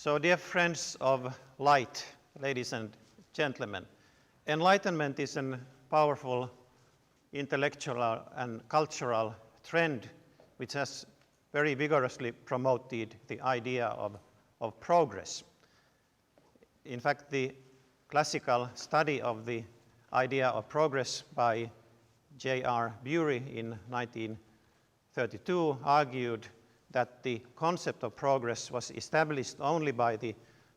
So, dear friends of light, ladies and gentlemen, Enlightenment is a powerful intellectual and cultural trend which has very vigorously promoted the idea of progress. In fact, the classical study of the idea of progress by J.R. Bury in 1932 argued that the concept of progress was established only by the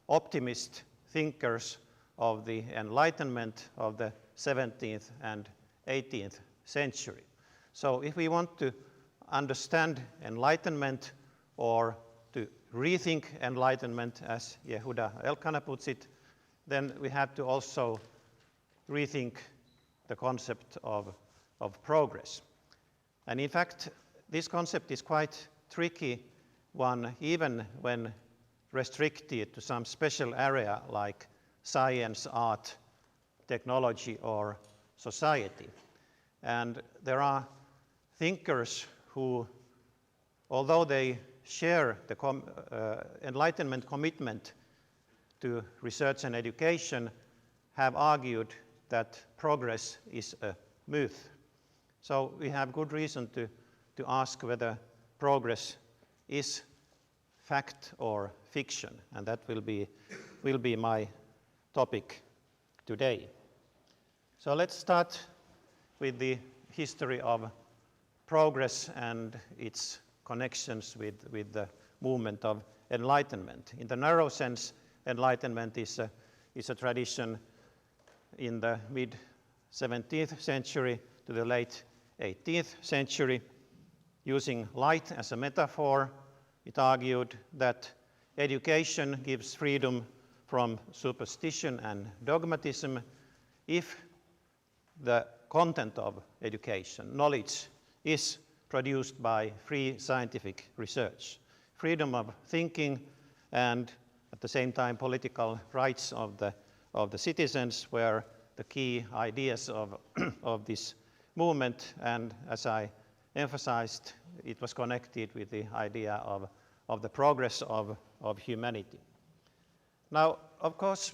optimist thinkers of the Enlightenment of the 17th and 18th century. So if we want to understand Enlightenment or to rethink Enlightenment, as Yehuda Elkanah puts it, then we have to also rethink the concept of progress. And in fact, this concept is quite tricky one, even when restricted to some special area like science, art, technology, or society. And there are thinkers who, although they share the Enlightenment commitment to research and education, have argued that progress is a myth. So we have good reason to ask whether progress is fact or fiction, and that will be my topic today. So let's start with the history of progress and its connections with the movement of Enlightenment. In the narrow sense, Enlightenment is a tradition in the mid-17th century to the late 18th century. Using light as a metaphor, it argued that education gives freedom from superstition and dogmatism if the content of education, knowledge, is produced by free scientific research. Freedom of thinking and at the same time political rights of the citizens were the key ideas of this movement, and as I emphasized, it was connected with the idea of the progress of humanity. Now, of course,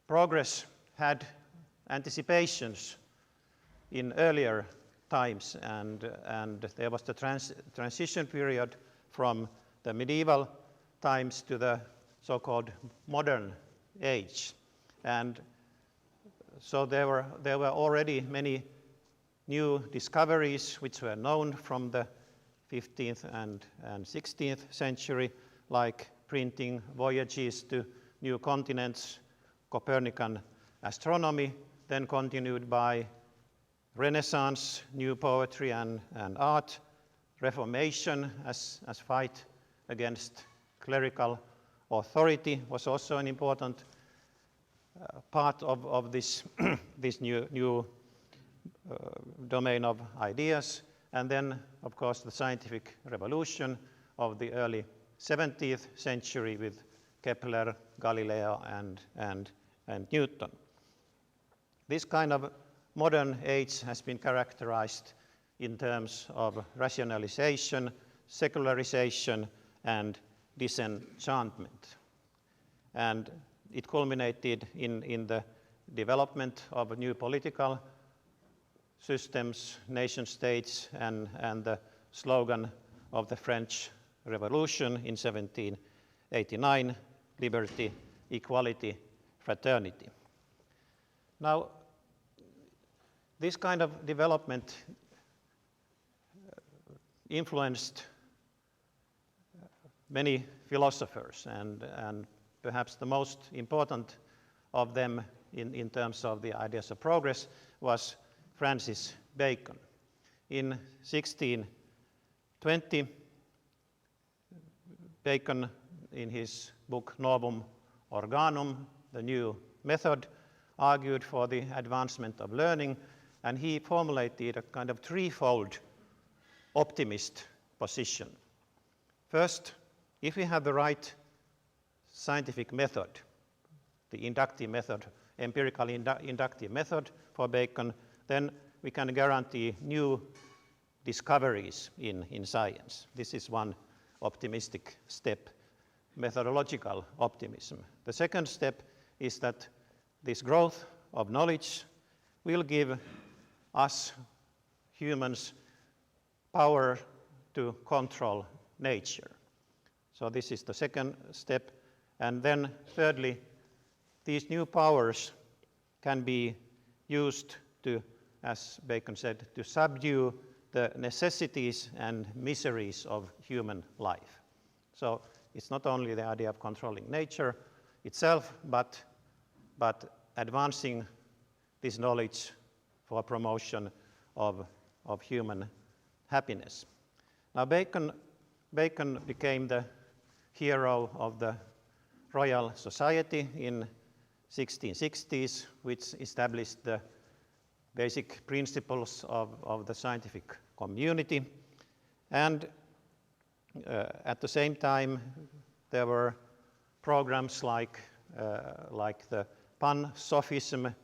progress had anticipations in earlier times, and there was the transition period from the medieval times to the so-called modern age. And so there were already many new discoveries which were known from the 15th and 16th century, like printing, voyages to new continents, Copernican astronomy, then continued by Renaissance, new poetry and art, Reformation as fight against clerical authority was also an important part of this, this new domain of ideas. And then, of course, the scientific revolution of the early 17th century with Kepler, Galileo, and Newton. This kind of modern age has been characterized in terms of rationalization, secularization, and disenchantment. And it culminated in the development of new political systems, nation states, and the slogan of the French Revolution in 1789, liberty, equality, fraternity. Now, this kind of development influenced many philosophers, and perhaps the most important of them in terms of the ideas of progress was Francis Bacon. In 1620, Bacon, in his book Novum Organum, the new method, argued for the advancement of learning, and he formulated a kind of threefold optimist position. First, if we have the right scientific method, the inductive method, empirical inductive method for Bacon, then we can guarantee new discoveries in science. This is one optimistic step methodological optimism. The second step is that this growth of knowledge will give us humans power to control nature. So this is the second step. And then thirdly, these new powers can be used to, as Bacon said, to subdue the necessities and miseries of human life. So it's not only the idea of controlling nature itself, but advancing this knowledge for promotion of human happiness. Now Bacon became the hero of the Royal Society in 1660s, which established the basic principles of the scientific community. And at the same time, there were programs like the Pan-Sophism,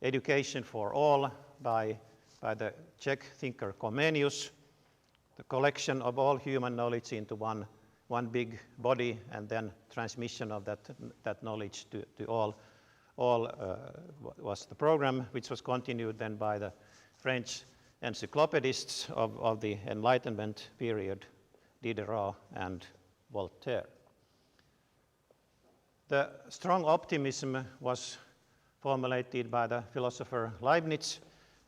Education for All by the Czech thinker Comenius, the collection of all human knowledge into one big body and then transmission of that knowledge to all was the program, which was continued then by the French encyclopedists of the Enlightenment period, Diderot and Voltaire. The strong optimism was formulated by the philosopher Leibniz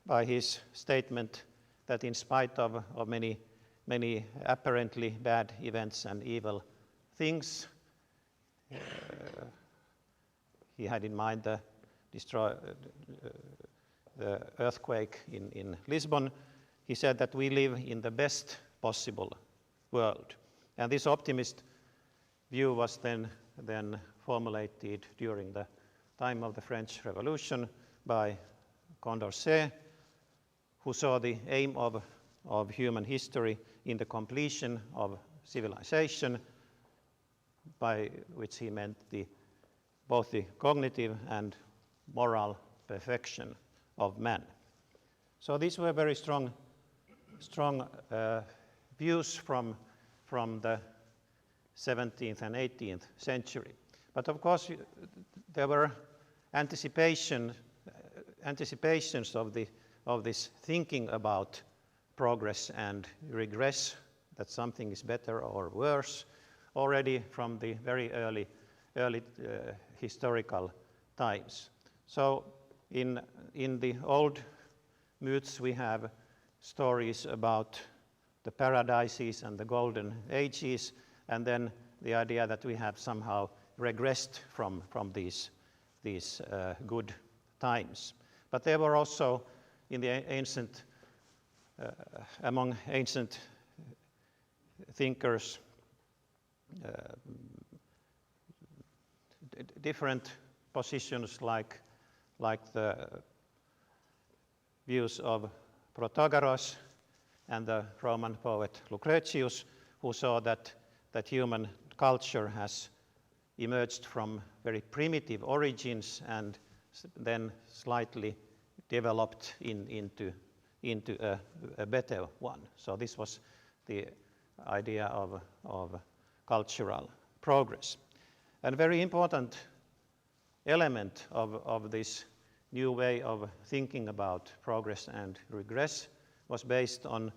by his statement that in spite of many apparently bad events and evil things, he had in mind the earthquake in Lisbon. He said that we live in the best possible world. And this optimist view was then formulated during the time of the French Revolution by Condorcet, who saw the aim of human history in the completion of civilization, by which he meant both the cognitive and moral perfection of man. So these were very strong views from the 17th and 18th century. But of course, there were anticipations of this thinking about progress and regress, that something is better or worse, already from the very early historical times. So in the old myths we have stories about the paradises and the golden ages, and then the idea that we have somehow regressed from these good times. But there were also in the ancient among ancient thinkers different positions, like the views of Protagoras and the Roman poet Lucretius, who saw that human culture has emerged from very primitive origins and then slightly developed into a better one. So this was the idea of cultural progress. And a very important element of this new way of thinking about progress and regress was based on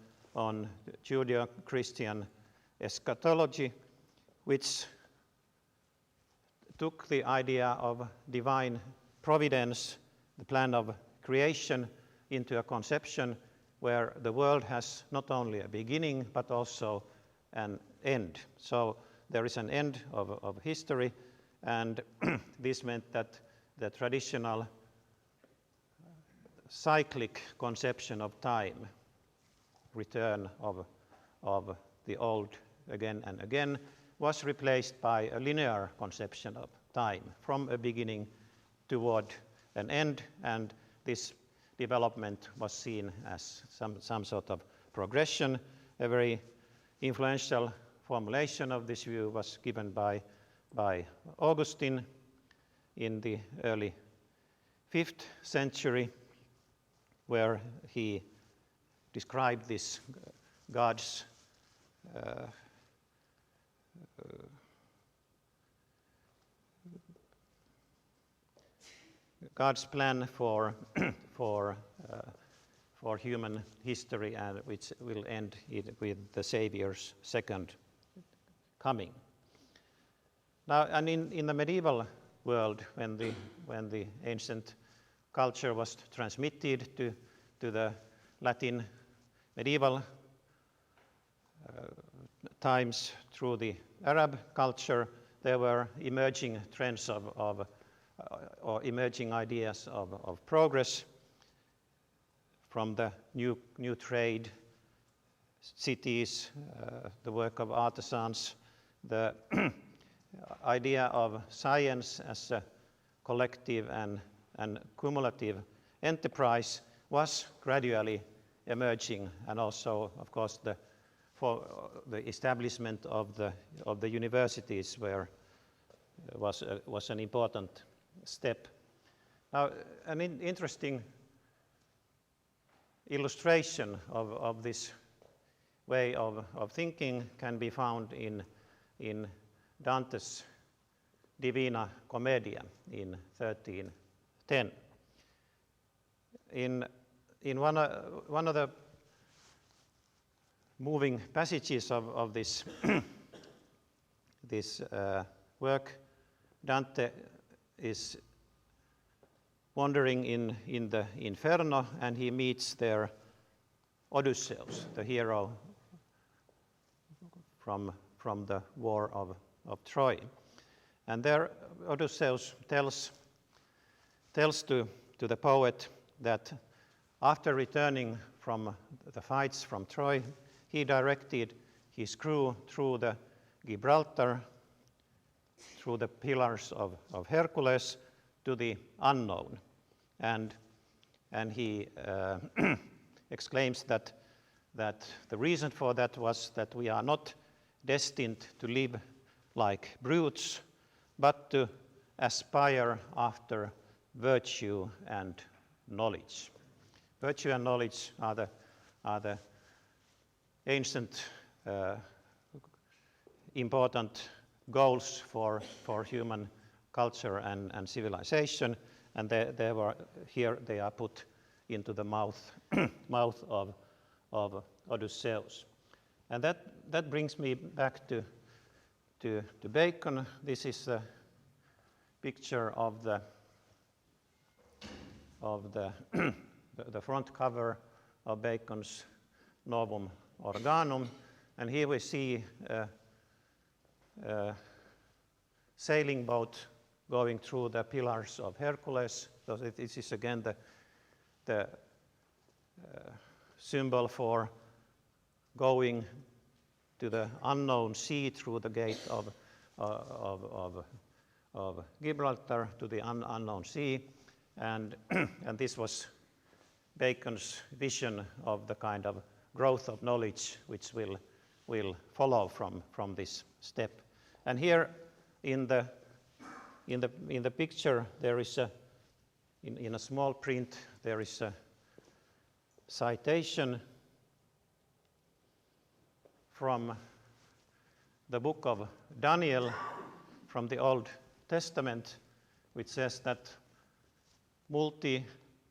Judeo-Christian eschatology, which took the idea of divine providence, the plan of creation, into a conception where the world has not only a beginning but also an end. So there is an end of history, and this meant that the traditional cyclic conception of time, return of the old again and again, was replaced by a linear conception of time, from a beginning toward an end, and this development was seen as some sort of progression. A very influential formulation of this view was given by Augustine in the early 5th century, where he described this God's God's plan for for human history, and which will end with the Savior's second coming. Now, and in the medieval world, when the ancient culture was transmitted to the Latin medieval times through the Arab culture, there were emerging trends or emerging ideas of progress from the new trade, cities, the work of artisans, the idea of science as a collective and cumulative enterprise was gradually emerging, and also, of course, for the establishment of the universities was an important step. Now, an interesting illustration of this way of thinking can be found in Dante's Divina Commedia in 1310. In one of the moving passages of this this work, Dante is wandering in the Inferno, and he meets there Odysseus, the hero from the war of Troy. And there Odysseus tells to the poet that after returning from the fights from Troy, he directed his crew through the Gibraltar, through the pillars of Hercules, to the unknown. And he exclaims that the reason for that was that we are not destined to live like brutes, but to aspire after virtue and knowledge. Virtue and knowledge are the ancient important goals for human culture and civilization, and they are put into the mouth of Odysseus. And that brings me back to Bacon. This is a picture of the front cover of Bacon's Novum Organum, and here we see a sailing boat going through the pillars of Hercules. So this is again the symbol for going to the unknown sea through the gate of Gibraltar to the unknown sea, and this was Bacon's vision of the kind of growth of knowledge which will follow from this step. And here in the picture there is in a small print there is a citation from the book of Daniel from the Old Testament, which says that multi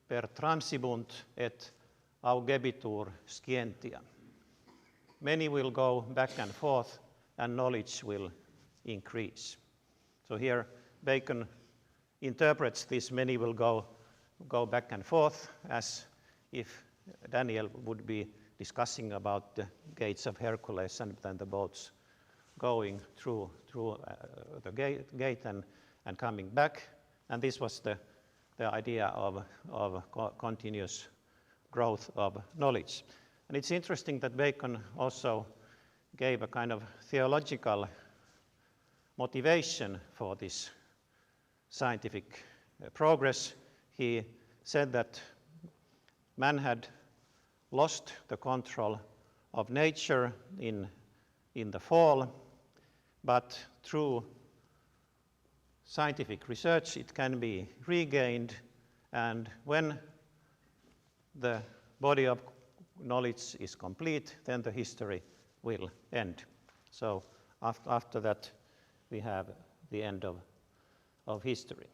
per transibunt et augebitur scientia. Many will go back and forth, and knowledge will increase. So here Bacon interprets this many will go back and forth as if Daniel would be discussing about the gates of Hercules and then the boats going through the gate and coming back. And this was the idea of continuous growth of knowledge. And it's interesting that Bacon also gave a kind of theological motivation for this scientific progress. He said that man had lost the control of nature in the fall, but through scientific research it can be regained, and when the body of knowledge is complete, then the history will end. So after that we have the end of history.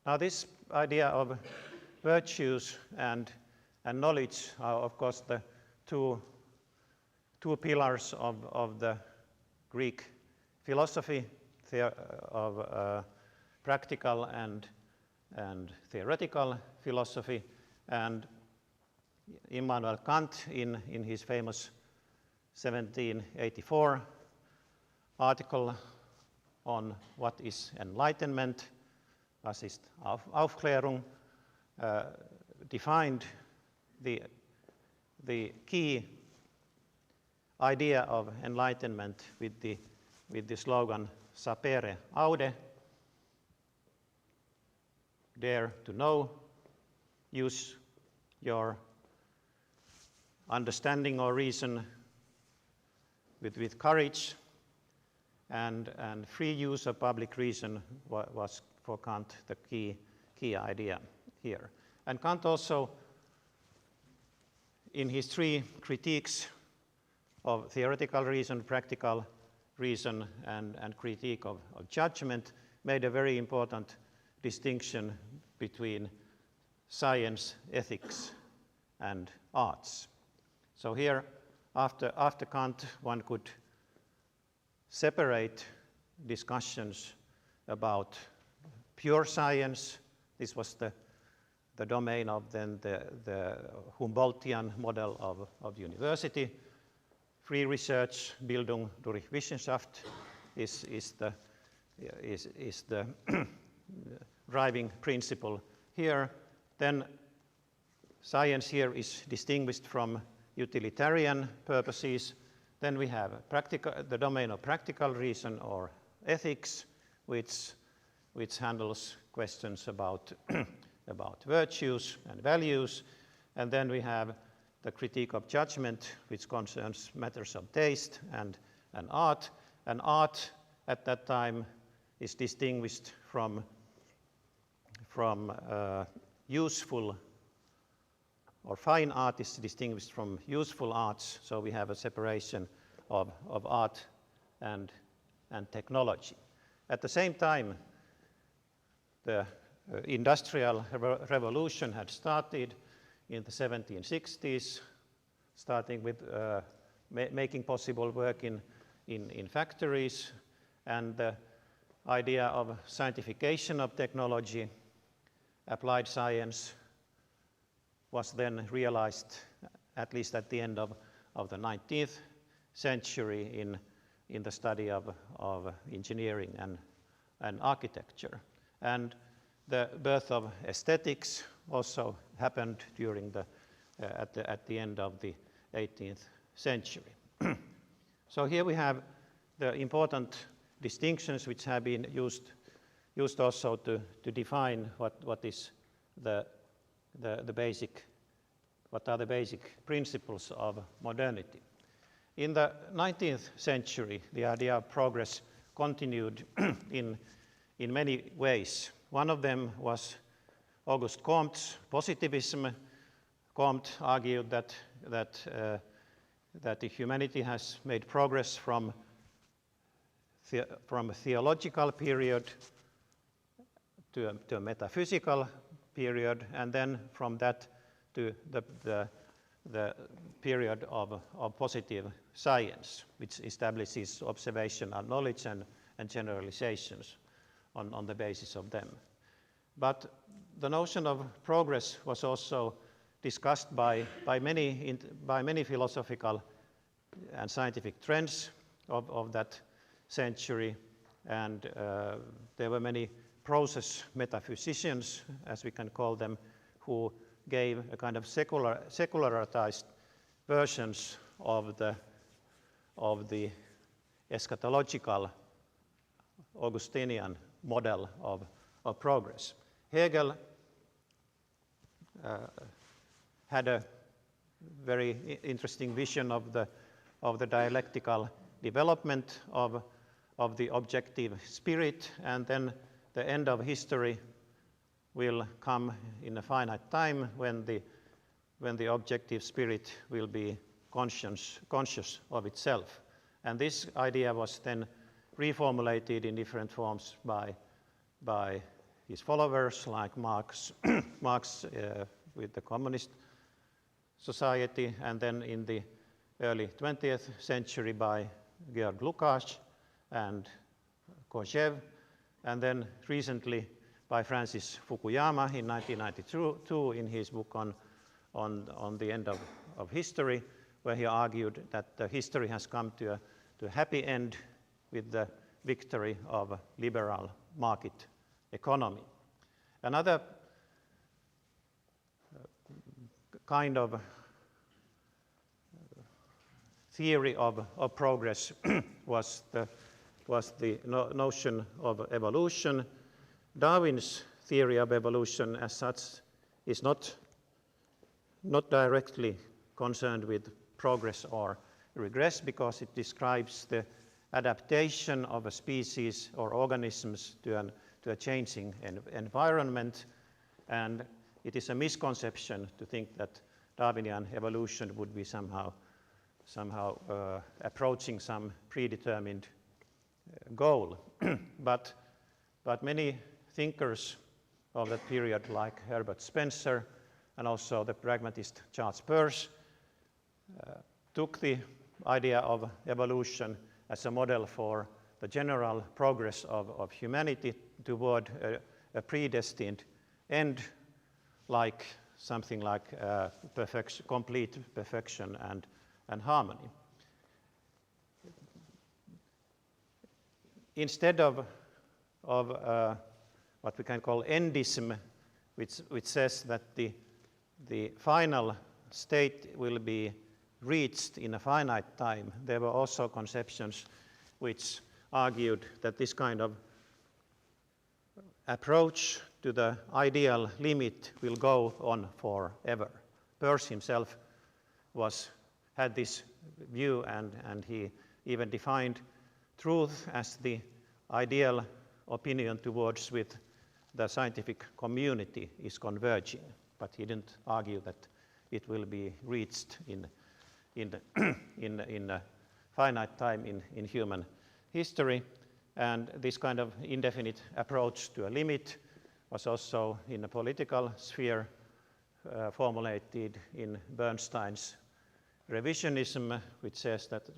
Now this idea of virtues and knowledge are of course the two pillars of the Greek philosophy of practical and theoretical philosophy, and Immanuel Kant in his famous 1784 article on what is enlightenment, was ist Aufklärung, defined the key idea of enlightenment with the slogan sapere aude, dare to know, use your understanding or reason with courage, and free use of public reason was for Kant the key idea here. And Kant also, in his three critiques of theoretical reason, practical reason, and critique of judgment, made a very important distinction between science, ethics, and arts. So here, after Kant, one could separate discussions about pure science. This was the domain of then the Humboldtian model of university. Free research, Bildung durch Wissenschaft, is the driving principle here. Then science here is distinguished from utilitarian purposes. Then we have the domain of practical reason or ethics, which handles questions about virtues and values. And then we have the critique of judgment, which concerns matters of taste and art. And art at that time is distinguished from useful, or fine art is distinguished from useful arts. So we have a separation of art and technology. At the same time, the Industrial Revolution had started in the 1760s, starting with making possible work in factories, and the idea of scientification of technology, applied science, was then realized at least at the end of the 19th century in the study of engineering and architecture. And the birth of aesthetics also happened during at the end of the 18th century. So here we have the important distinctions which have been used also to define what is the basic, what are the basic principles of modernity. In the 19th century, the idea of progress continued in many ways. One of them was Auguste Comte's Positivism. Comte argued that the humanity has made progress from a theological period to a metaphysical period, and then from that to the period of positive science, which establishes observational knowledge and generalizations on the basis of them. But the notion of progress was also discussed by many philosophical and scientific trends of that century, and there were many process metaphysicians, as we can call them, who gave a kind of secularized versions of the eschatological Augustinian model of progress. Hegel had a very interesting vision of the dialectical development of the objective spirit, and then the end of history will come in a finite time when the objective spirit will be conscious of itself. And this idea was then reformulated in different forms by his followers like Marx, Marx with the communist society, and then in the early 20th century by Georg Lukács and Kojève, and then recently by Francis Fukuyama in 1992 in his book on the end of history, where he argued that the history has come to a happy end with the victory of liberal market economy. Another kind of theory of progress was the notion of evolution. Darwin's theory of evolution as such is not directly concerned with progress or regress, because it describes the adaptation of a species or organisms to a changing environment, and it is a misconception to think that Darwinian evolution would be somehow approaching some predetermined goal. but many thinkers of that period, like Herbert Spencer and also the pragmatist Charles Peirce, took the idea of evolution as a model for the general progress of humanity toward a predestined end, like something like complete perfection and harmony. Instead of what we can call endism, which says that the final state will be reached in a finite time, there were also conceptions which argued that this kind of approach to the ideal limit will go on forever. Peirce himself had this view, and he even defined truth as the ideal opinion towards which the scientific community is converging, but he didn't argue that it will be reached in a finite time in human history. And this kind of indefinite approach to a limit was also in the political sphere formulated in Bernstein's revisionism, which said that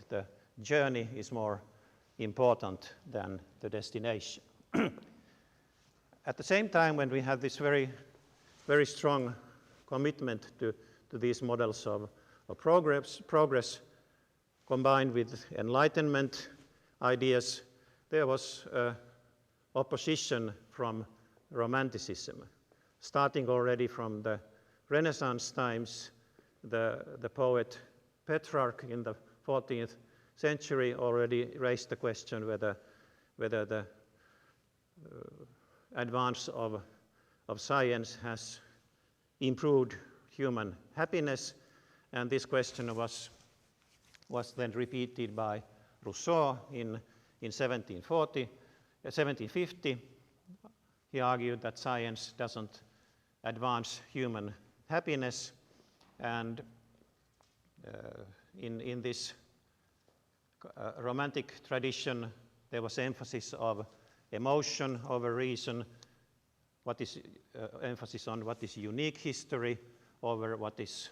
the journey is more important than the destination. At the same time, when we have this very, very strong commitment to these models of progress combined with Enlightenment ideas, there was opposition from Romanticism. Starting already from the Renaissance times, the poet Petrarch in the 14th century already raised the question whether the advance of science has improved human happiness, and this question was then repeated by Rousseau in 1750. He argued that science doesn't advance human happiness, and in this romantic tradition there was emphasis of emotion over reason, emphasis on what is unique history over what is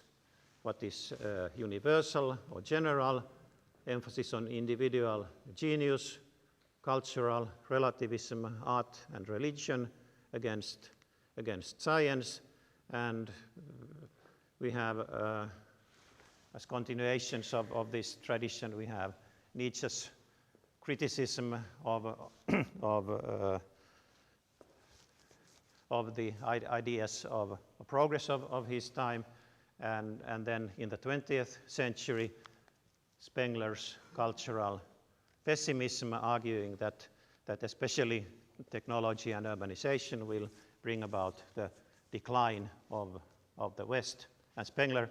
universal or general, emphasis on individual genius, cultural relativism, art and religion against science. And we have, as continuations of this tradition, we have Nietzsche's criticism of the ideas of progress of his time, and then in the 20th century, Spengler's cultural pessimism, arguing that especially technology and urbanization will bring about the decline of the West. And Spengler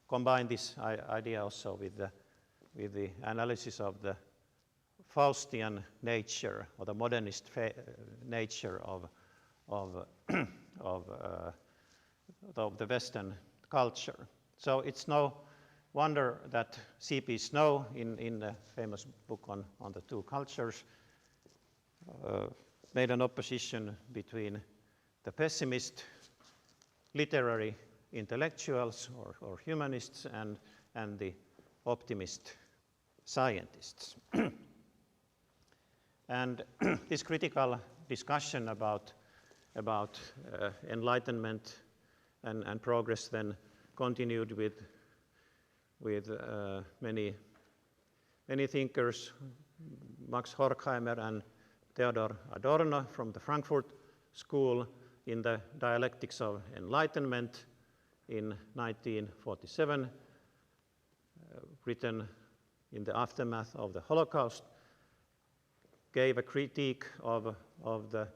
combined this idea also with the analysis of the Faustian nature, or the modernist nature of the Western culture. So it's no wonder that C.P. Snow, in the famous book on the two cultures, made an opposition between the pessimist literary intellectuals or humanists and the optimist scientists. And this critical discussion about enlightenment and progress then continued with many thinkers, Max Horkheimer and Theodor Adorno from the Frankfurt School in the Dialectics of Enlightenment in 1947, written in the aftermath of the Holocaust, gave a critique of the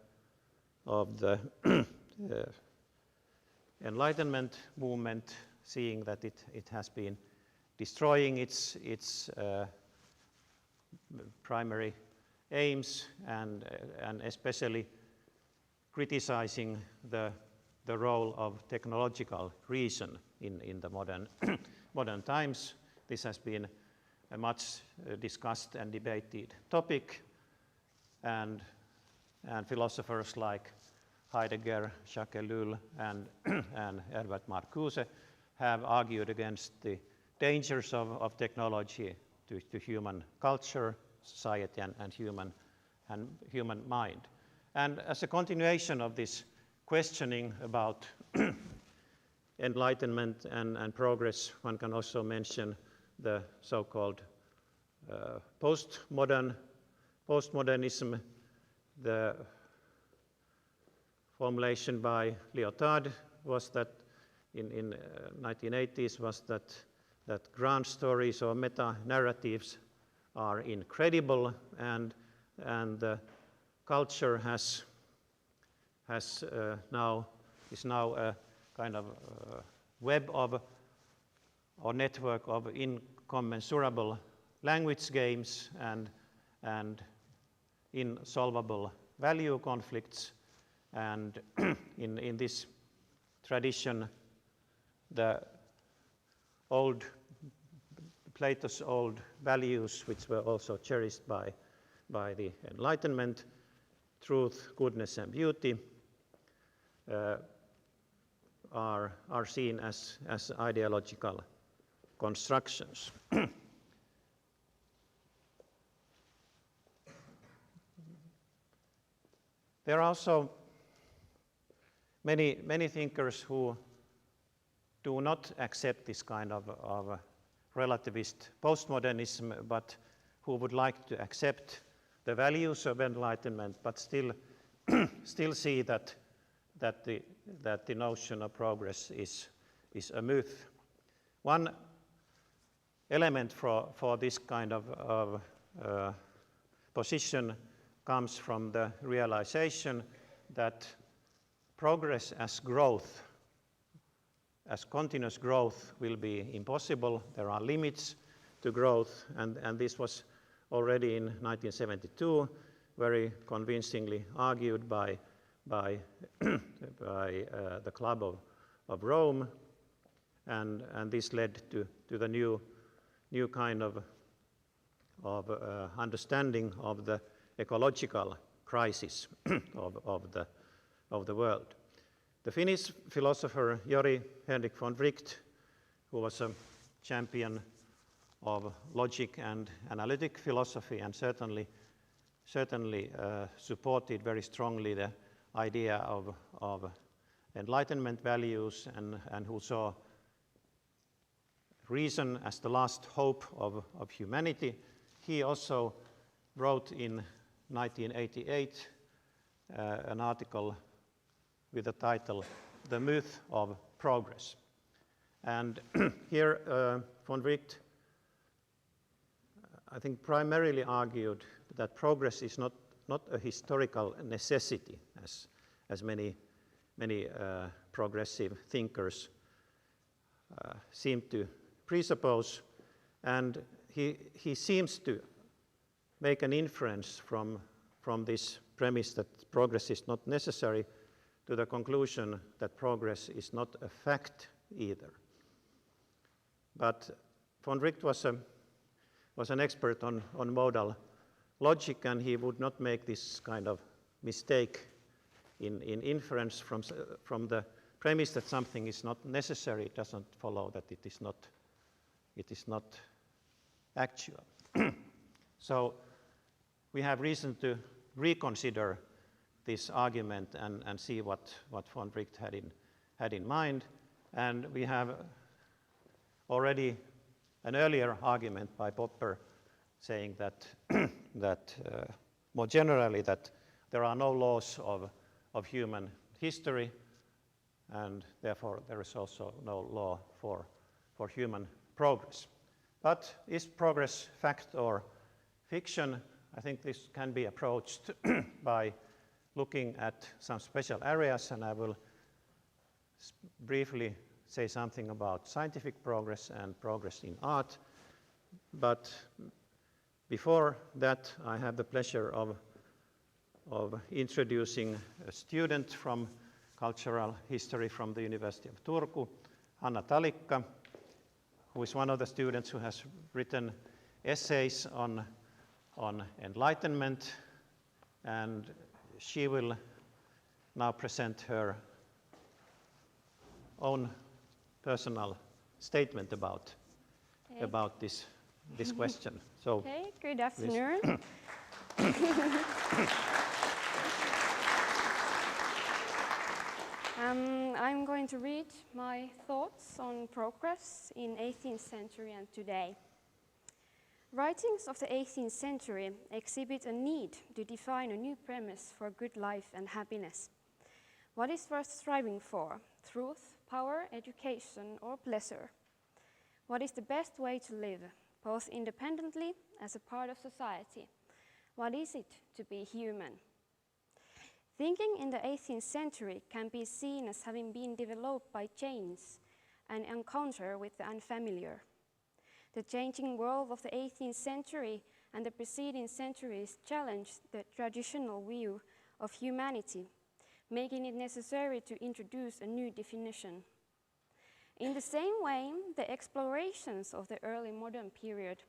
Enlightenment movement, seeing that it has been destroying its primary aims and especially criticizing the role of technological reason in the modern times. This has been a much discussed and debated topic, and philosophers like Heidegger, Jacques Ellul, and Herbert Marcuse have argued against the dangers of technology to human culture, society, and human mind. And as a continuation of this questioning about enlightenment and progress, one can also mention the so-called postmodernism, the formulation by Lyotard was that in 1980s was that grand stories or meta-narratives are incredible, and the culture is now a kind of web of or network of incommensurable language games and insolvable value conflicts. And in this tradition, Plato's old values, which were also cherished by the Enlightenment, truth, goodness, and beauty, are seen as ideological constructions. There are also many thinkers who do not accept this kind of relativist postmodernism, but who would like to accept the values of enlightenment, but still see that the notion of progress is a myth. One element for this kind of position comes from the realization that progress as growth, as continuous growth, will be impossible. There are limits to growth, and this was already in 1972 very convincingly argued by the Club of Rome, and this led to the new kind of understanding of the ecological crisis of the world. The Finnish philosopher Jori Henrik von Wright, who was a champion of logic and analytic philosophy, and certainly supported very strongly the idea of Enlightenment values, and who saw reason as the last hope of humanity. He also wrote in 1988 an article with the title "The Myth of Progress." And here von Wright, I think, primarily argued that progress is not a historical necessity, as many progressive thinkers seem to presuppose, and he seems to make an inference from this premise that progress is not necessary to the conclusion that progress is not a fact either. But von Wright was an expert on modal logic, and he would not make this kind of mistake in inference from the premise that something is not necessary. It doesn't follow that it is not actual. So we have reason to reconsider this argument and see what von Wright had in mind. And we have already an earlier argument by Popper saying that, more generally, that there are no laws of human history, and therefore there is also no law for human progress. But is progress fact or fiction? I think this can be approached by looking at some special areas, and I will briefly say something about scientific progress and progress in art. But before that, I have the pleasure of introducing a student from cultural history from the University of Turku, Hanna Talikka, who is one of the students who has written essays on Enlightenment, and she will now present her own personal statement about this question. So, okay, good afternoon. I'm going to read my thoughts on progress in 18th century and today. Writings of the 18th century exhibit a need to define a new premise for good life and happiness. What is worth striving for? Truth, power, education, or pleasure? What is the best way to live, both independently as a part of society? What is it to be human? Thinking in the 18th century can be seen as having been developed by change and encounter with the unfamiliar. The changing world of the 18th century and the preceding centuries challenged the traditional view of humanity, making it necessary to introduce a new definition. In the same way, the explorations of the early modern period,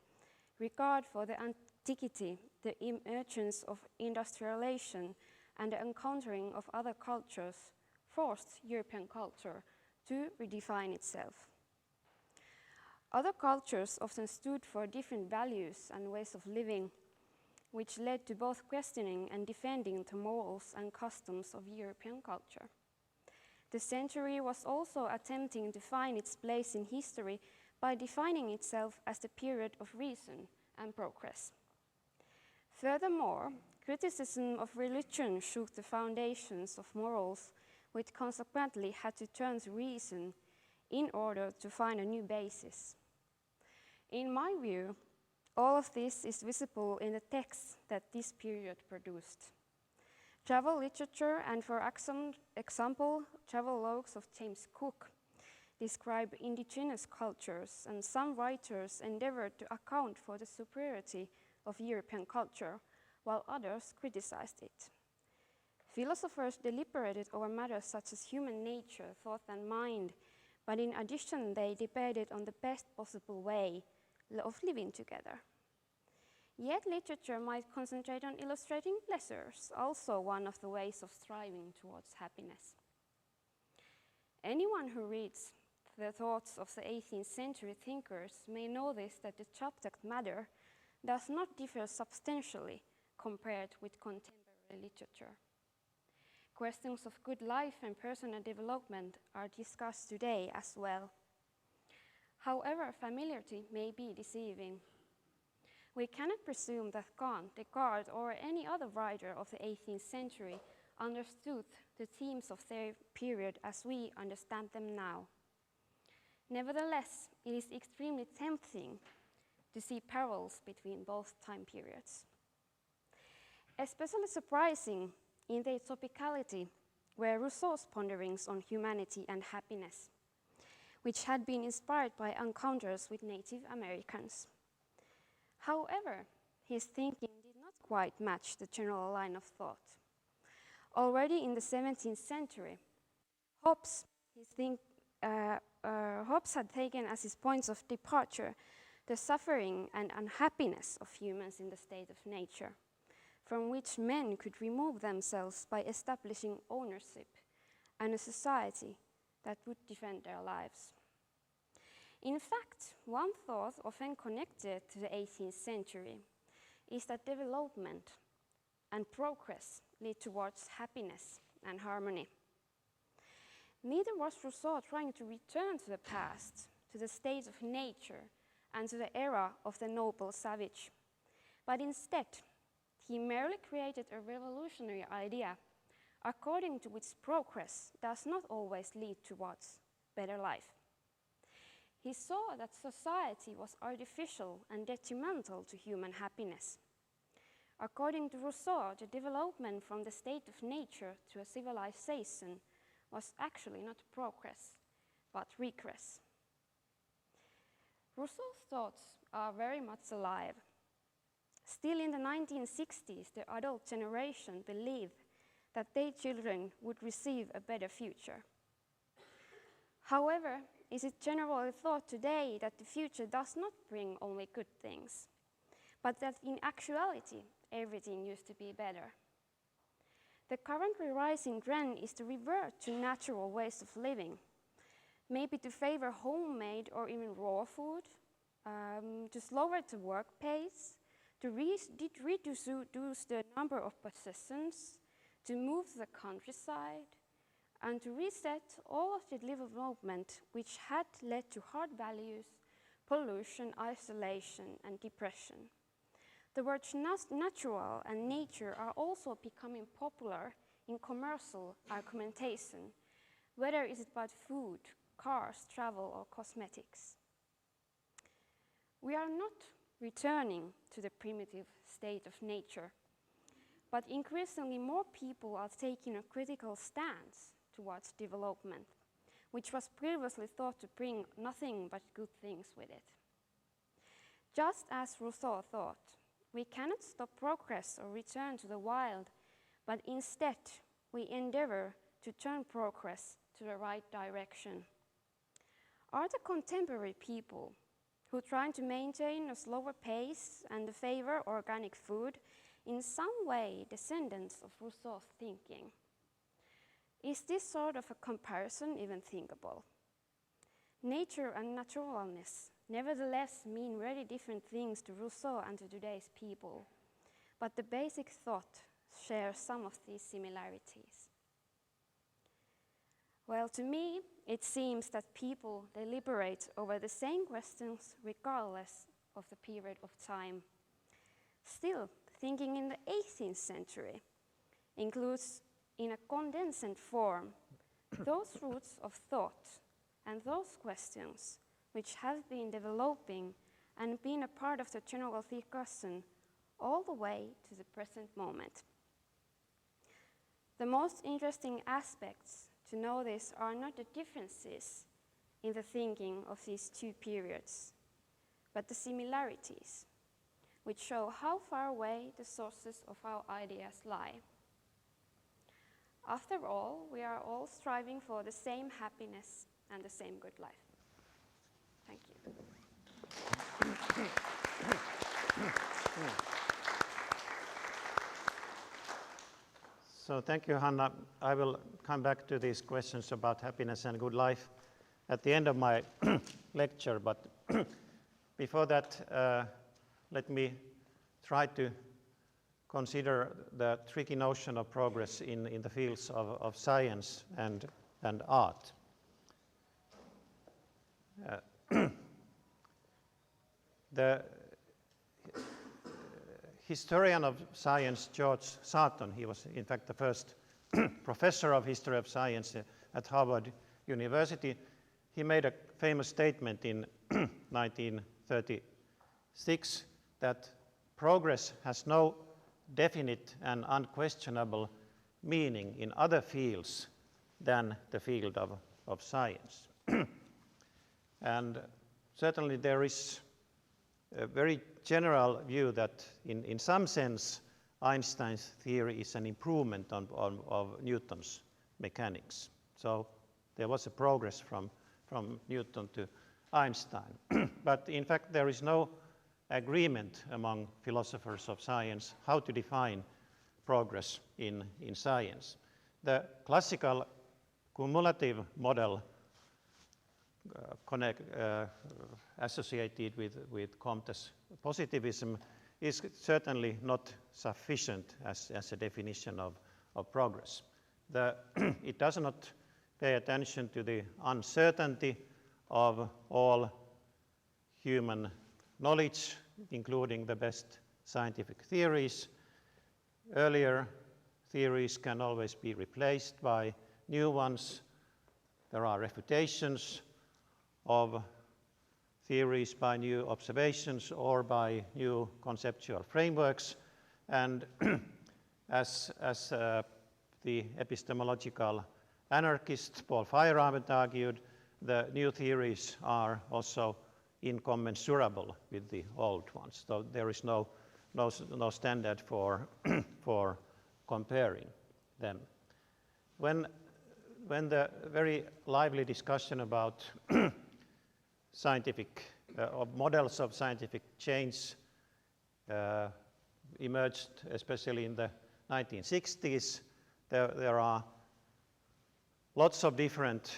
regard for the antiquity, the emergence of industrialization, and the encountering of other cultures forced European culture to redefine itself. Other cultures often stood for different values and ways of living, which led to both questioning and defending the morals and customs of European culture. The century was also attempting to find its place in history by defining itself as the period of reason and progress. Furthermore, criticism of religion shook the foundations of morals, which consequently had to turn to reason in order to find a new basis. In my view, all of this is visible in the texts that this period produced. Travel literature, and for example, travelogues of James Cook, describe indigenous cultures, and some writers endeavored to account for the superiority of European culture, while others criticized it. Philosophers deliberated over matters such as human nature, thought, and mind, but in addition, they debated on the best possible way of living together. Yet literature might concentrate on illustrating pleasures, also one of the ways of striving towards happiness. Anyone who reads the thoughts of the 18th century thinkers may notice that the subject matter does not differ substantially compared with contemporary literature. Questions of good life and personal development are discussed today as well. However, familiarity may be deceiving. We cannot presume that Kant, Descartes, or any other writer of the 18th century understood the themes of their period as we understand them now. Nevertheless, it is extremely tempting to see parallels between both time periods. Especially surprising in their topicality were Rousseau's ponderings on humanity and happiness, which had been inspired by encounters with Native Americans. However, his thinking did not quite match the general line of thought. Already in the 17th century, Hobbes had taken as his points of departure the suffering and unhappiness of humans in the state of nature. from which men could remove themselves by establishing ownership and a society that would defend their lives. In fact, one thought often connected to the 18th century is that development and progress lead towards happiness and harmony. Neither was Rousseau trying to return to the past, to the state of nature, and to the era of the noble savage, but instead, he merely created a revolutionary idea according to which progress does not always lead towards better life. He saw that society was artificial and detrimental to human happiness. According to Rousseau, the development from the state of nature to a civilization was actually not progress, but regress. Rousseau's thoughts are very much alive. Still in the 1960s, the adult generation believed that their children would receive a better future. However, is it generally thought today that the future does not bring only good things, but that in actuality, everything used to be better? The currently rising trend is to revert to natural ways of living, maybe to favor homemade or even raw food, to slower the work pace, to reduce the number of possessions, to move to the countryside, and to reset all of the development which had led to hard values, pollution, isolation, and depression. The words natural and nature are also becoming popular in commercial argumentation, whether it is about food, cars, travel, or cosmetics. We are not returning to the primitive state of nature, but increasingly more people are taking a critical stance towards development, which was previously thought to bring nothing but good things with it. Just as Rousseau thought, we cannot stop progress or return to the wild, but instead we endeavor to turn progress to the right direction. Are the contemporary people who try to maintain a slower pace and favor organic food in some way descendants of Rousseau's thinking? Is this sort of a comparison even thinkable? Nature and naturalness nevertheless mean very different things to Rousseau and to today's people, but the basic thought shares some of these similarities. Well, to me, it seems that people deliberate over the same questions regardless of the period of time. Still, thinking in the 18th century includes, in a condensed form, those roots of thought and those questions which have been developing and been a part of the general discussion all the way to the present moment. The most interesting aspects to know this are not the differences in the thinking of these two periods, but the similarities, which show how far away the sources of our ideas lie. After all, we are all striving for the same happiness and the same good life. Thank you. So thank you, Hanna. I will come back to these questions about happiness and good life at the end of my lecture, but before that, let me try to consider the tricky notion of progress in the fields of science and art. The historian of science, George Sarton, he was in fact the first professor of history of science at Harvard University. He made a famous statement in 1936 that progress has no definite and unquestionable meaning in other fields than the field of science. And certainly there is a very general view that in some sense Einstein's theory is an improvement of Newton's mechanics. So there was a progress from Newton to Einstein. But in fact there is no agreement among philosophers of science how to define progress in science. The classical cumulative model associated with Comte's positivism is certainly not sufficient as a definition of progress. It does not pay attention to the uncertainty of all human knowledge, including the best scientific theories. Earlier theories can always be replaced by new ones. There are refutations of theories by new observations or by new conceptual frameworks. And as the epistemological anarchist Paul Feyerabend argued, the new theories are also incommensurable with the old ones. So there is no standard for comparing them. When the very lively discussion about scientific models of scientific change emerged, especially in the 1960s, there are lots of different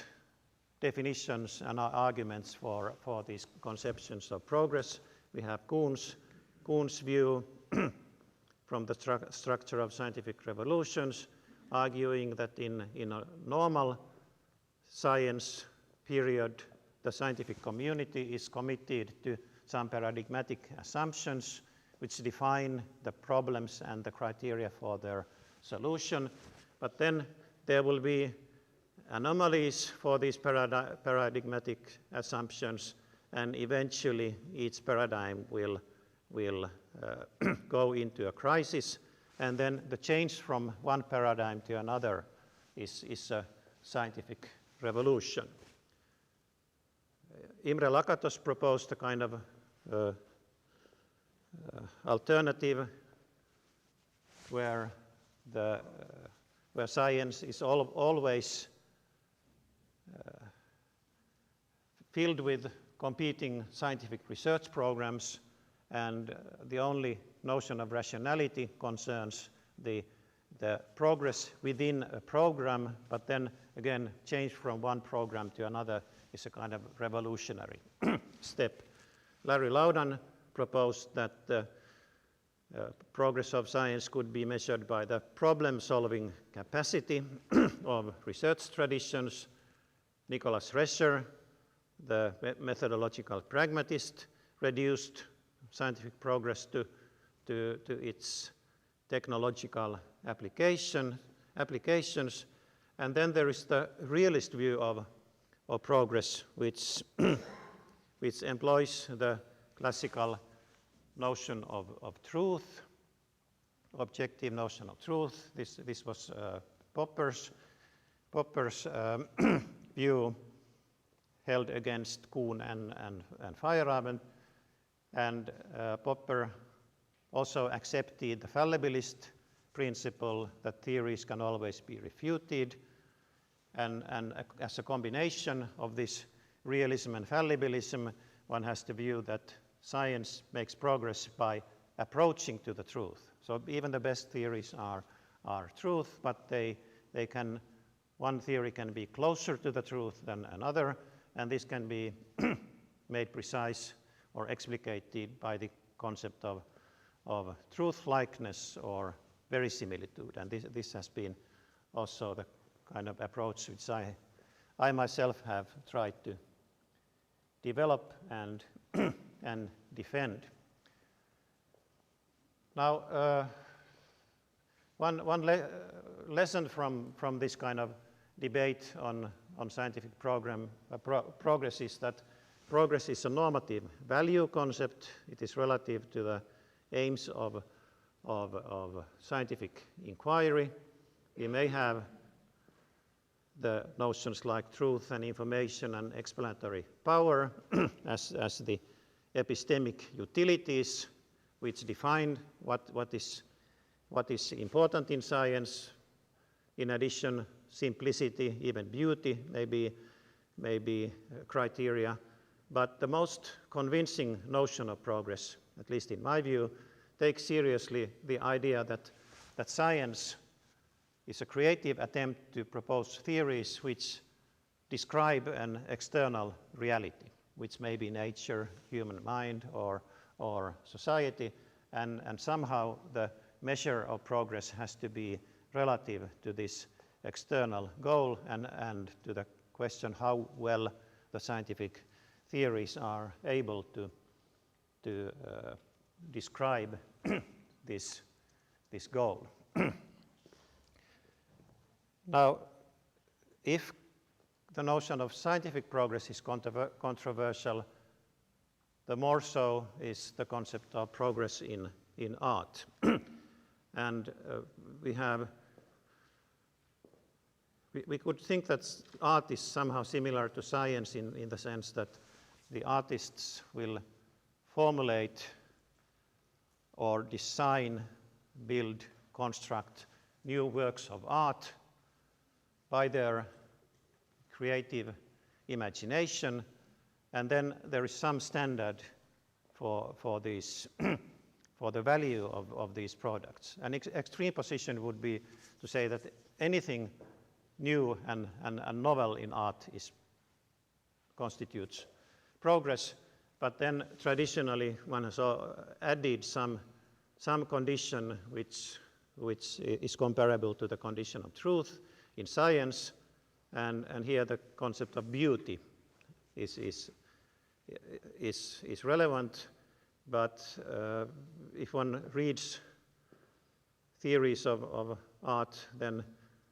definitions and arguments for these conceptions of progress. We have Kuhn's view from the structure of scientific revolutions, arguing that in a normal science period, the scientific community is committed to some paradigmatic assumptions which define the problems and the criteria for their solution. But then there will be anomalies for these paradigmatic assumptions, and eventually each paradigm will go into a crisis, and then the change from one paradigm to another is a scientific revolution. Imre Lakatos proposed a kind of alternative where science is always filled with competing scientific research programs, and the only notion of rationality concerns the progress within a program, but then again change from one program to another is a kind of revolutionary step. Larry Loudon proposed that the progress of science could be measured by the problem-solving capacity of research traditions. Nicholas Rescher, the methodological pragmatist, reduced scientific progress to its technological applications. And then there is the realist view of progress, which employs the classical notion of truth, objective notion of truth. This was Popper's view held against Kuhn and Feyerabend. And Popper also accepted the fallibilist principle that theories can always be refuted. And as a combination of this realism and fallibilism, one has to view that science makes progress by approaching to the truth. So even the best theories are truth, but one theory can be closer to the truth than another, and this can be made precise or explicated by the concept of truth-likeness or verisimilitude. And this has been also the kind of approach which I myself have tried to develop and defend. Now, one lesson from this kind of debate on scientific progress is that progress is a normative value concept. It is relative to the aims of scientific inquiry. We may have the notions like truth and information and explanatory power as the epistemic utilities which define what is important in science. In addition, simplicity, even beauty may be criteria. But the most convincing notion of progress, at least in my view, takes seriously the idea that that science is a creative attempt to propose theories which describe an external reality, which may be nature, human mind, or society, and somehow the measure of progress has to be relative to this external goal and to the question how well the scientific theories are able to describe this goal. Now, if the notion of scientific progress is controversial, the more so is the concept of progress in art. And we could think that art is somehow similar to science in the sense that the artists will formulate or design, build, construct new works of art by their creative imagination, and then there is some standard for these for the value of these products. An extreme position would be to say that anything new and novel in art constitutes progress, but then traditionally one has added some condition which is comparable to the condition of truth in science, and here the concept of beauty is relevant. But if one reads theories of art, then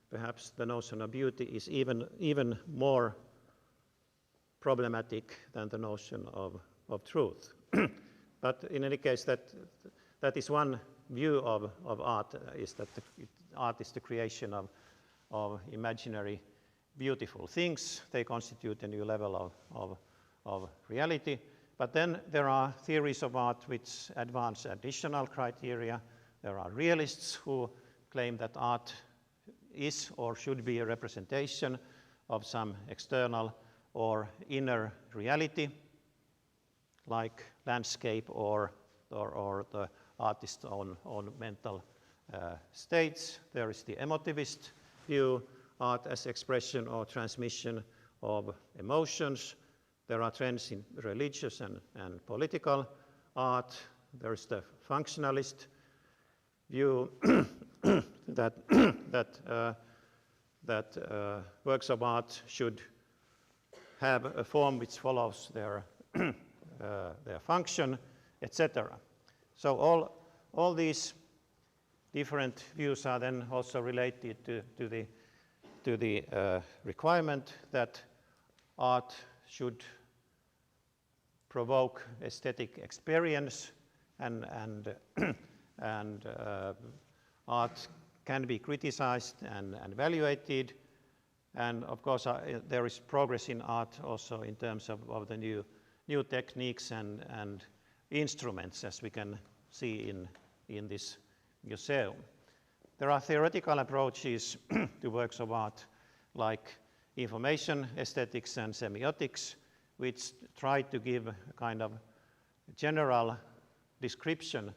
perhaps the notion of beauty is even more problematic than the notion of truth. But in any case, that is one view of art, is that art is the creation of imaginary beautiful things. They constitute a new level of reality. But then there are theories of art which advance additional criteria. There are realists who claim that art is or should be a representation of some external or inner reality, like landscape or the artist's own mental states. There is the emotivist view, art as expression or transmission of emotions. There are trends in religious and political art. There is the functionalist view that works of art should have a form which follows their function, etc. So all these different views are then also related to the requirement that art should provoke aesthetic experience, and art can be criticized and evaluated. And of course, there is progress in art also in terms of the new techniques and instruments, as we can see in this museum. There are theoretical approaches to works of art like information aesthetics and semiotics, which try to give a kind of general description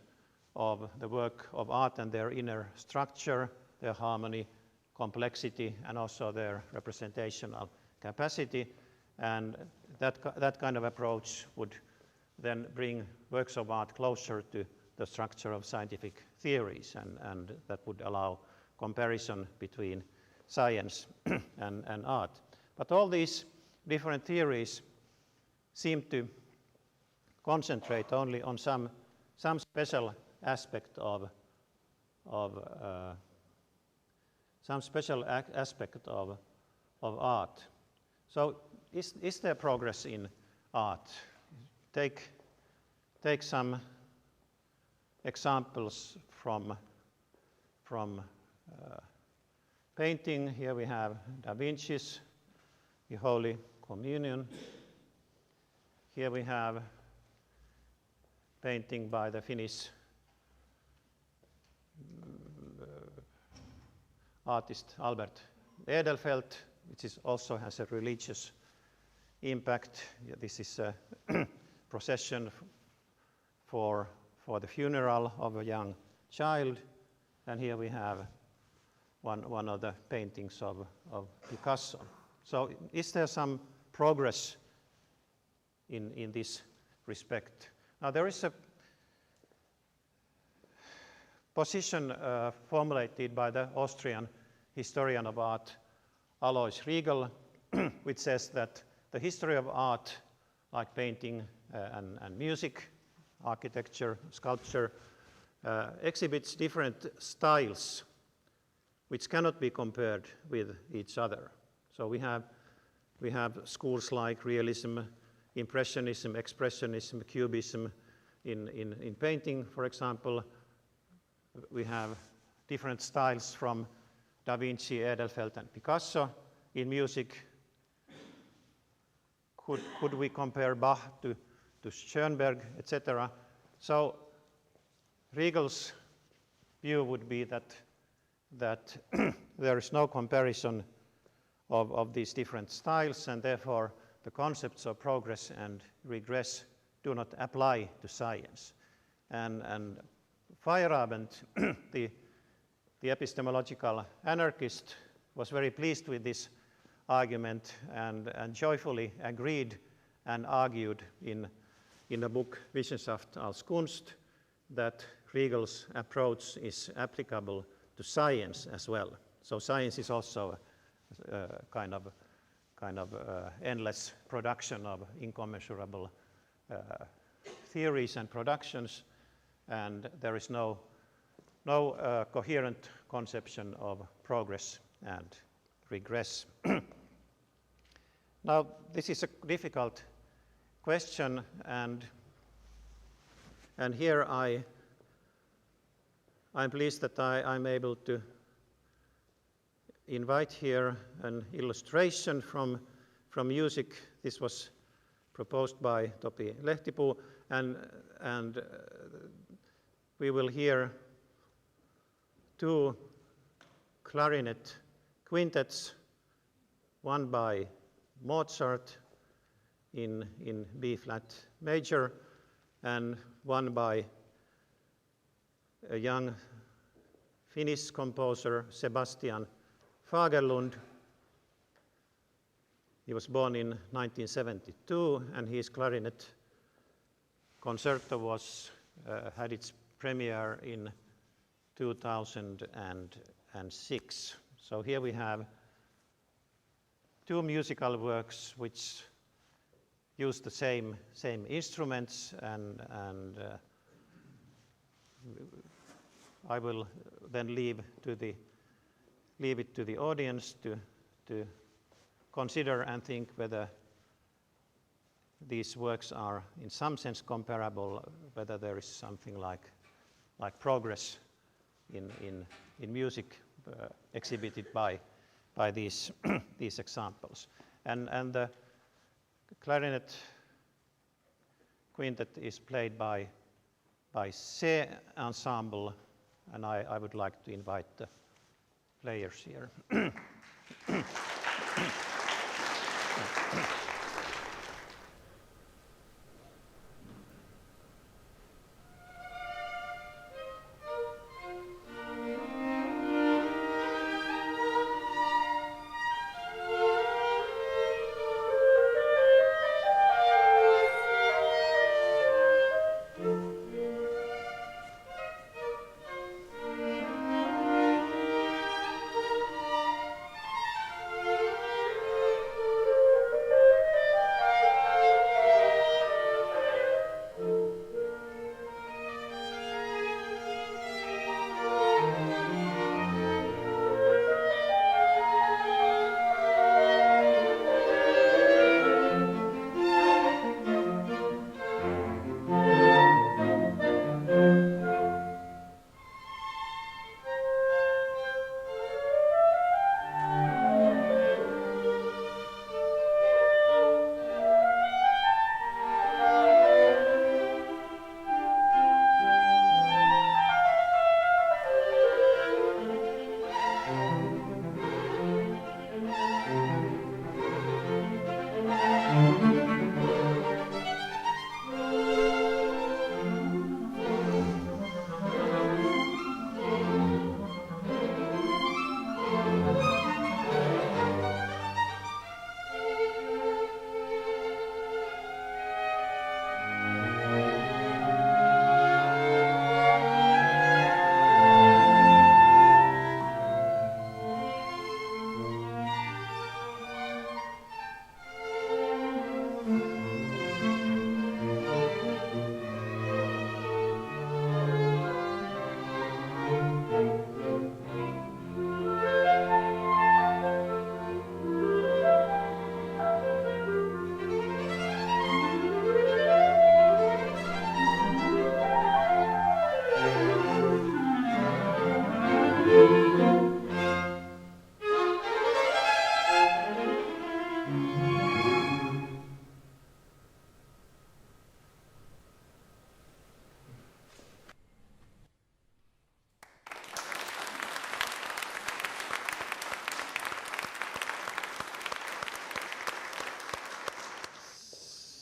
of the work of art and their inner structure, their harmony, complexity, and also their representational capacity. And that kind of approach would then bring works of art closer to the structure of scientific theories, and that would allow comparison between science and art. But all these different theories seem to concentrate only on some special aspect of art. So is there progress in art? Take some examples from painting. Here we have Da Vinci's The Holy Communion. Here we have painting by the Finnish artist Albert Edelfelt, which also has a religious impact. This is a procession for the funeral of a young child. And here we have one of the paintings of Picasso. So is there some progress in this respect? Now there is a position formulated by the Austrian historian of art Alois Riegel, which says that the history of art, like painting and music, architecture, sculpture, exhibits different styles which cannot be compared with each other. So we have schools like realism, impressionism, expressionism, cubism. In painting, for example, we have different styles from Da Vinci, Edelfelt, and Picasso. In music, could we compare Bach to Schoenberg, etc.? So Riegel's view would be that there is no comparison of these different styles, and therefore the concepts of progress and regress do not apply to science. And Feyerabend, the epistemological anarchist, was very pleased with this argument and joyfully agreed and argued in the book Wissenschaft als Kunst that Riegel's approach is applicable to science as well. So science is also a kind of endless production of incommensurable theories and productions, and there is no coherent conception of progress and regress. Now, this is a difficult question, and here I'm pleased that I'm able to invite here an illustration from music. This was proposed by Topi Lehtipuu, and we will hear two clarinet quintets, one by Mozart in B-flat major, and one by a young Finnish composer, Sebastian Fagerlund. He was born in 1972, and his clarinet concerto had its premiere in 2006. So here we have two musical works which use the same instruments, and I will then leave it to the audience to consider and think whether these works are in some sense comparable, whether there is something like progress in music exhibited by these these examples. And the clarinet quintet is played by C ensemble, and I would like to invite the players here.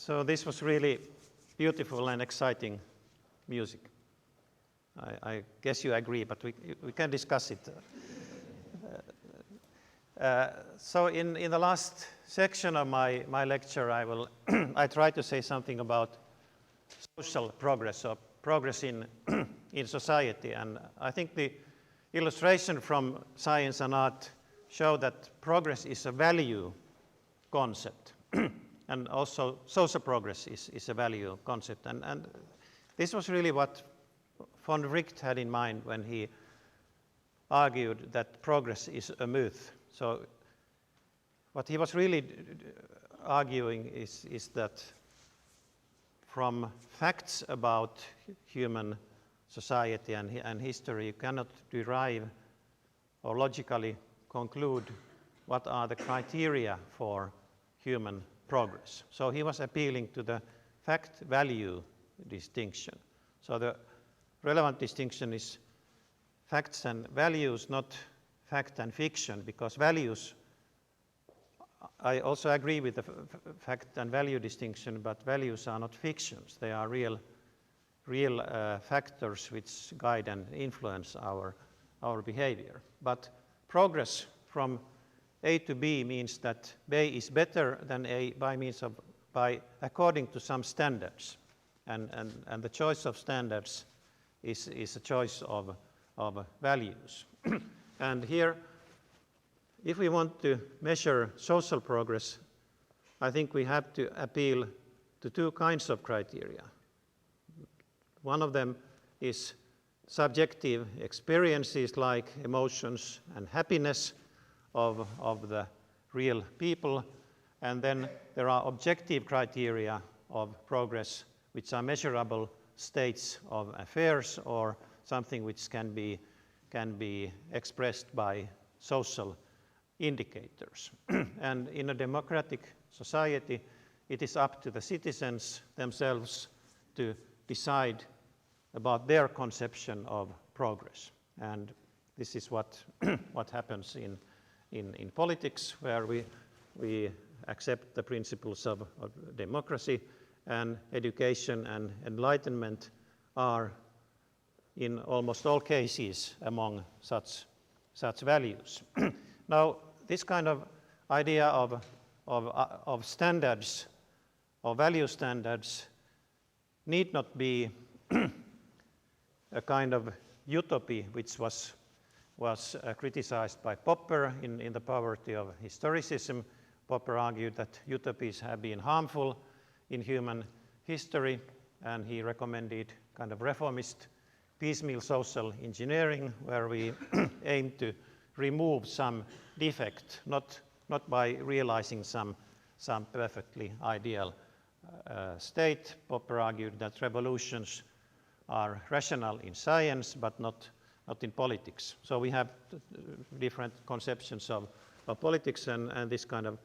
So this was really beautiful and exciting music. I guess you agree, but we can discuss it. So in the last section of my lecture, I try to say something about social progress, or progress in society. And I think the illustration from science and art show that progress is a value concept. And also social progress is a value concept. And this was really what von Wright had in mind when he argued that progress is a myth. So what he was really arguing is that from facts about human society and history, you cannot derive or logically conclude what are the criteria for human progress. So he was appealing to the fact-value distinction. So the relevant distinction is facts and values, not fact and fiction, because values, I also agree with the fact and value distinction, but values are not fictions. They are real factors which guide and influence our behavior. But progress from A to B means that B is better than A by according to some standards. And the choice of standards is a choice of values. And here, if we want to measure social progress, I think we have to appeal to two kinds of criteria. One of them is subjective experiences like emotions and happiness of the real people, and then there are objective criteria of progress which are measurable states of affairs or something which can be expressed by social indicators. And in a democratic society, it is up to the citizens themselves to decide about their conception of progress. And this is what happens in politics, where we accept the principles of democracy, and education and enlightenment are in almost all cases among such values. Now, this kind of idea of standards, or value standards, need not be a kind of utopy which was criticized by Popper in The Poverty of Historicism. Popper argued that utopies have been harmful in human history, and he recommended kind of reformist piecemeal social engineering, where we aim to remove some defect, not by realizing some perfectly ideal state. Popper argued that revolutions are rational in science, but not in politics. So we have different conceptions of politics, and this kind of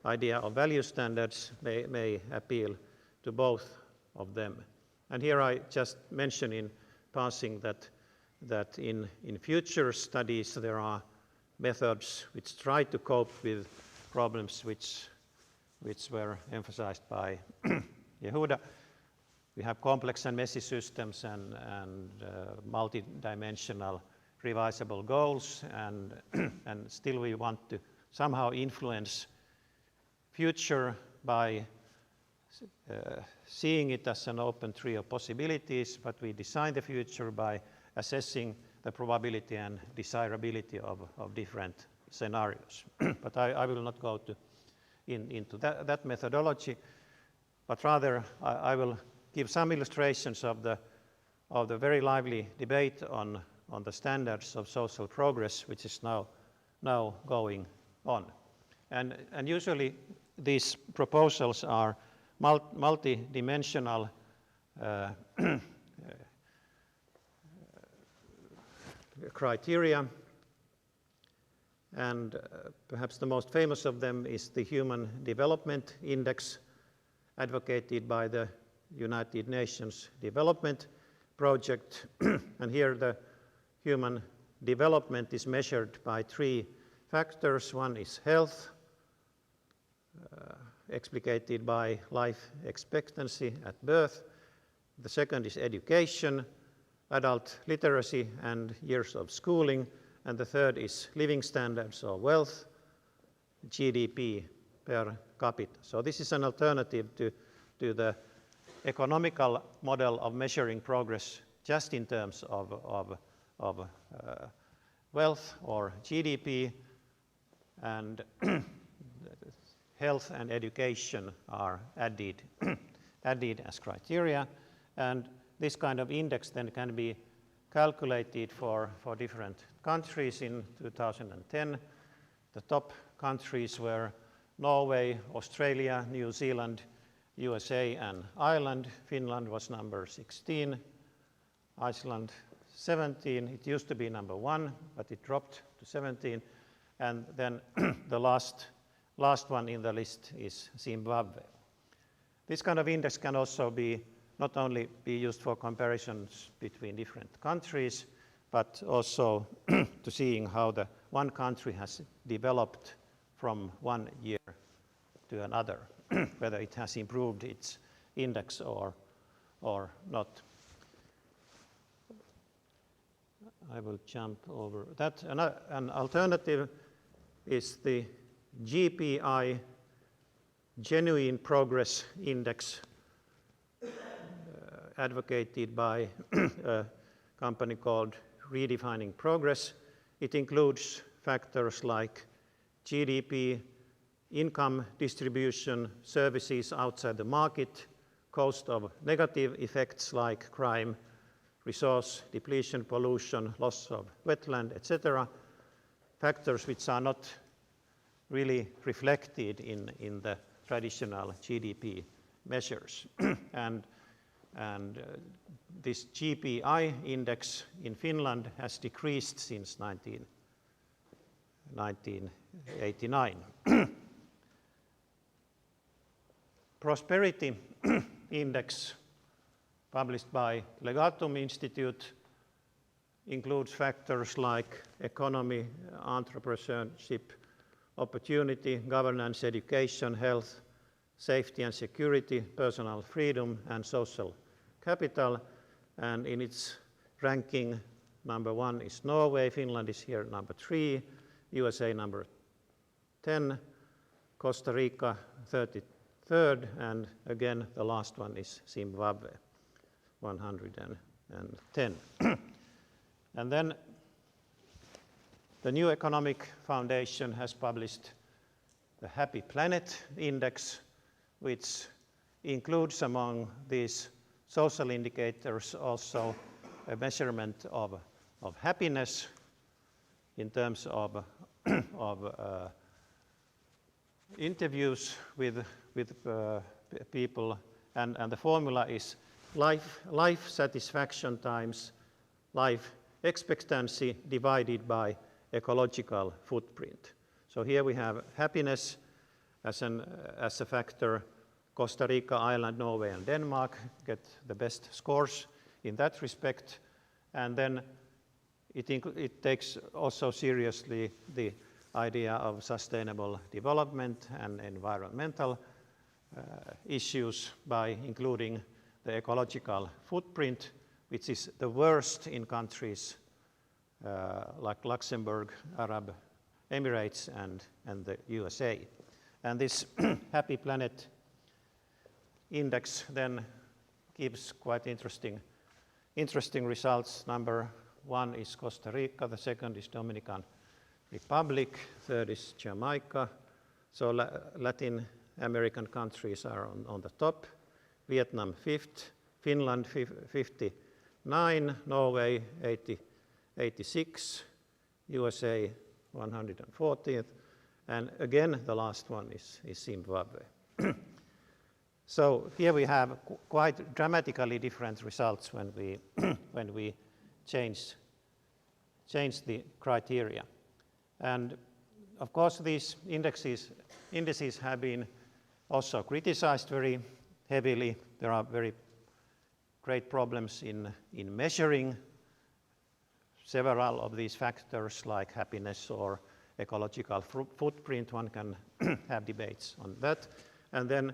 idea of value standards may appeal to both of them. And here I just mention in passing that in future studies there are methods which try to cope with problems which were emphasized by Yehuda. We have complex and messy systems and multi-dimensional revisable goals, and still we want to somehow influence future by seeing it as an open tree of possibilities, but we design the future by assessing the probability and desirability of different scenarios. But I will not go into that methodology, but rather I will give some illustrations of the very lively debate on the standards of social progress, which is now going on. And usually these proposals are multi-dimensional criteria, and perhaps the most famous of them is the Human Development Index, advocated by the United Nations Development Project. And here the human development is measured by three factors. One is health, explicated by life expectancy at birth. The second is education, adult literacy and years of schooling. And the third is living standards or wealth, GDP per capita. So this is an alternative to the economical model of measuring progress just in terms of wealth or GDP, and health and education are added as criteria. And this kind of index then can be calculated for different countries in 2010. The top countries were Norway, Australia, New Zealand, USA and Ireland. Finland was number 16, Iceland 17. It used to be number 1, but it dropped to 17. And then the last one in the list is Zimbabwe. This kind of index can also be not only be used for comparisons between different countries, but also to seeing how the one country has developed from one year to another, whether it has improved its index or not. I will jump over that. An alternative is the GPI, Genuine Progress Index, advocated by a company called Redefining Progress. It includes factors like GDP, income distribution, services outside the market, cost of negative effects like crime, resource depletion, pollution, loss of wetland, etc. Factors which are not really reflected in the traditional GDP measures. And this GPI index in Finland has decreased since 1989. Prosperity index, published by Legatum Institute, includes factors like economy, entrepreneurship, opportunity, governance, education, health, safety and security, personal freedom, and social capital. And in its ranking, number 1 is Norway, Finland is here number 3, USA number 10, Costa Rica 33rd, and again the last one is Zimbabwe, 110. And then the New Economic Foundation has published the Happy Planet Index, which includes among these social indicators also a measurement of happiness in terms of interviews with people, and the formula is life satisfaction times life expectancy divided by ecological footprint. So here we have happiness as a factor. Costa Rica, Ireland, Norway, and Denmark get the best scores in that respect. And then it takes also seriously the idea of sustainable development and environmental issues by including the ecological footprint, which is the worst in countries like Luxembourg, Arab Emirates, and the USA. And this Happy Planet Index then gives quite interesting results. Number 1 is Costa Rica, the second is Dominican Republic, third is Jamaica. So Latin American countries are on the top. Vietnam 5th, Finland 59, Norway 86, USA 140th, and again the last one is Zimbabwe. So here we have quite dramatically different results when we change the criteria. And of course these indices have been also criticized very heavily. There are very great problems in measuring several of these factors like happiness or ecological footprint. One can have debates on that. and then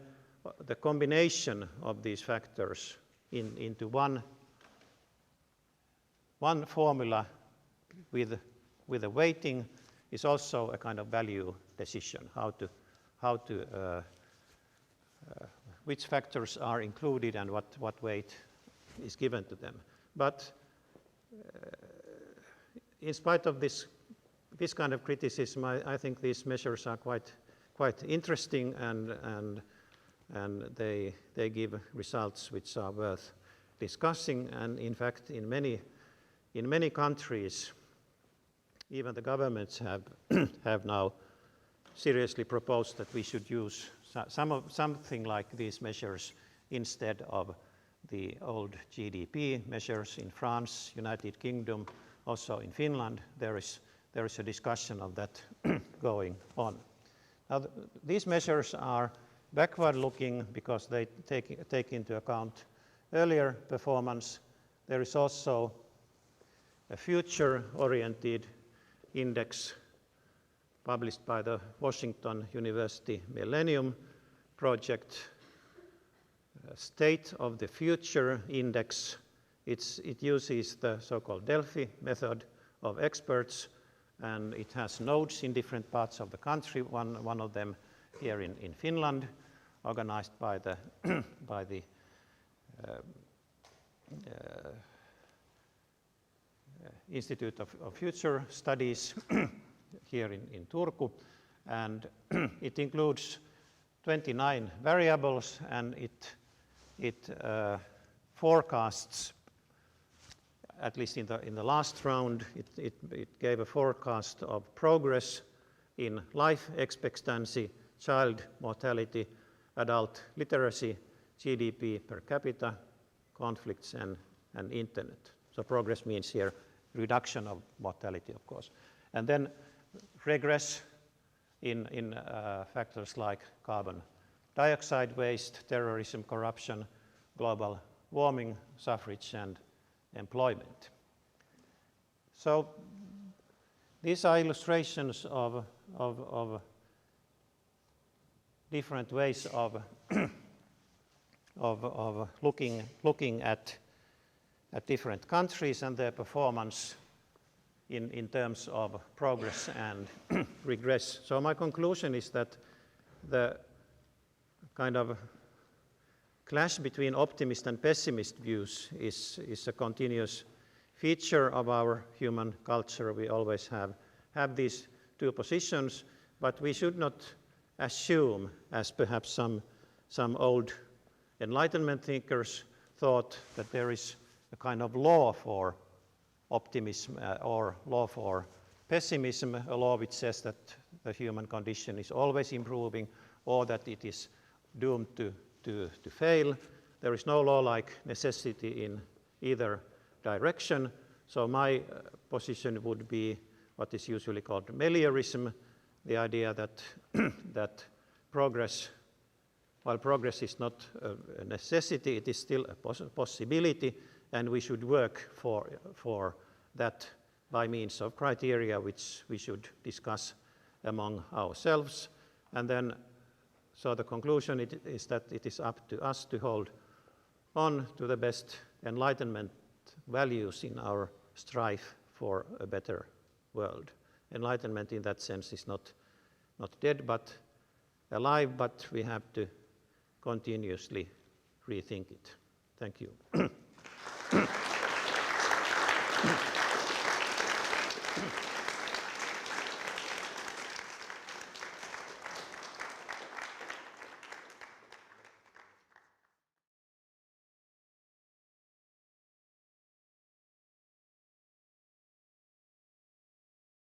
the combination of these factors into one formula with a weighting is also a kind of value decision, which factors are included and what weight is given to them. But in spite of this kind of criticism, I think these measures are quite interesting, and they give results which are worth discussing. And in fact, in many countries, even the governments have now seriously proposed that we should use something like these measures instead of the old GDP measures. In France, United Kingdom, also in Finland, there is a discussion of that going on. Now, these measures are backward-looking because they take into account earlier performance. There is also a future-oriented index published by the Washington University Millennium Project, State of the Future Index. It uses the so-called Delphi method of experts, and it has nodes in different parts of the country. One of them here in Finland, organized by the Institute of Future Studies here in Turku, and it includes 29 variables, and it forecasts, at least in the last round, it gave a forecast of progress in life expectancy, child mortality, adult literacy, GDP per capita, conflicts, and internet. So progress means here reduction of mortality, of course. And then regress in factors like carbon dioxide waste, terrorism, corruption, global warming, suffrage, and employment. So these are illustrations of different ways of looking at different countries and their performance in terms of progress and regress. So my conclusion is that the kind of clash between optimist and pessimist views is a continuous feature of our human culture. We always have these two positions, but we should not assume, as perhaps some old Enlightenment thinkers thought, that there is a kind of law for optimism or law for pessimism, a law which says that the human condition is always improving or that it is doomed to fail. There is no law-like necessity in either direction. So my position would be what is usually called meliorism, the idea that progress, while progress is not a necessity, it is still a possibility, and we should work for that by means of criteria which we should discuss among ourselves. And then, so the conclusion is that it is up to us to hold on to the best Enlightenment values in our strive for a better world. Enlightenment in that sense is not dead but alive, but we have to continuously rethink it. Thank you.